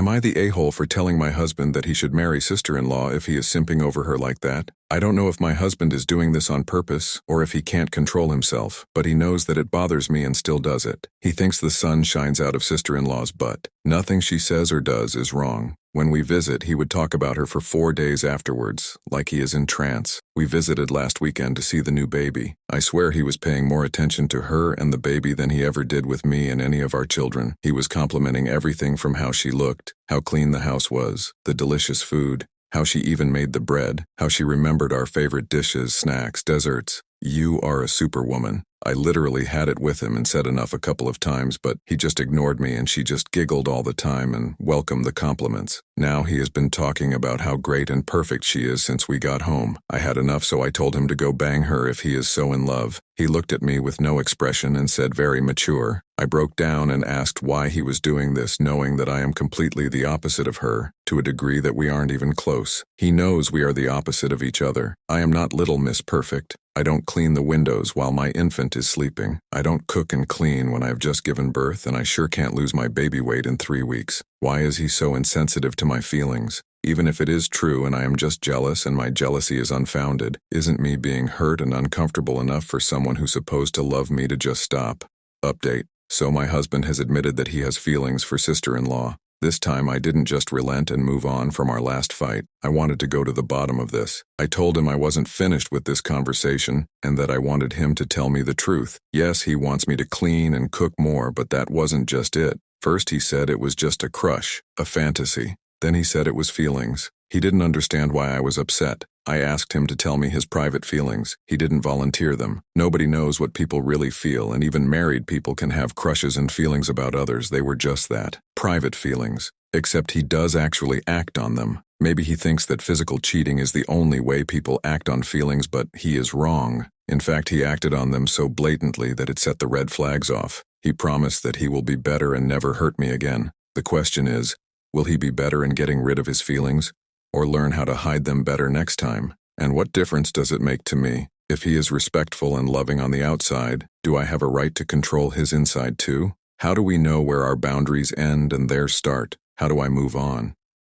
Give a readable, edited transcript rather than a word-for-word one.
Am I the a-hole for telling my husband that he should marry sister-in-law if he is simping over her like that? I don't know if my husband is doing this on purpose or if he can't control himself, but he knows that it bothers me and still does it. He thinks the sun shines out of sister-in-law's butt. Nothing she says or does is wrong. When we visit, he would talk about her for 4 days afterwards, like he is in trance. We visited last weekend to see the new baby. I swear he was paying more attention to her and the baby than he ever did with me and any of our children. He was complimenting everything from how she looked, how clean the house was, the delicious food, how she even made the bread, how she remembered our favorite dishes, snacks, desserts. You are a superwoman. I literally had it with him and said enough a couple of times, but he just ignored me and she just giggled all the time and welcomed the compliments. Now he has been talking about how great and perfect she is since we got home. I had enough, so I told him to go bang her if he is so in love. He looked at me with no expression and said very mature. I broke down and asked why he was doing this, knowing that I am completely the opposite of her, to a degree that we aren't even close. He knows we are the opposite of each other. I am not Little Miss Perfect. I don't clean the windows while my infant is sleeping. I don't cook and clean when I have just given birth, and I sure can't lose my baby weight in 3 weeks. Why is he so insensitive to my feelings? Even if it is true and I am just jealous and my jealousy is unfounded, isn't me being hurt and uncomfortable enough for someone who's supposed to love me to just stop? Update. So my husband has admitted that he has feelings for sister-in-law. This time I didn't just relent and move on from our last fight. I wanted to go to the bottom of this. I told him I wasn't finished with this conversation and that I wanted him to tell me the truth. Yes, he wants me to clean and cook more, but that wasn't just it. First he said it was just a crush, a fantasy. Then he said it was feelings. He didn't understand why I was upset. I asked him to tell me his private feelings. He didn't volunteer them. Nobody knows what people really feel, and even married people can have crushes and feelings about others. They were just that, private feelings. Except he does actually act on them. Maybe he thinks that physical cheating is the only way people act on feelings, but he is wrong. In fact, he acted on them so blatantly that it set the red flags off. He promised that he will be better and never hurt me again. The question is, will he be better in getting rid of his feelings? Or learn how to hide them better next time? And what difference does it make to me? If he is respectful and loving on the outside, do I have a right to control his inside too? How do we know where our boundaries end and theirs start? How do I move on?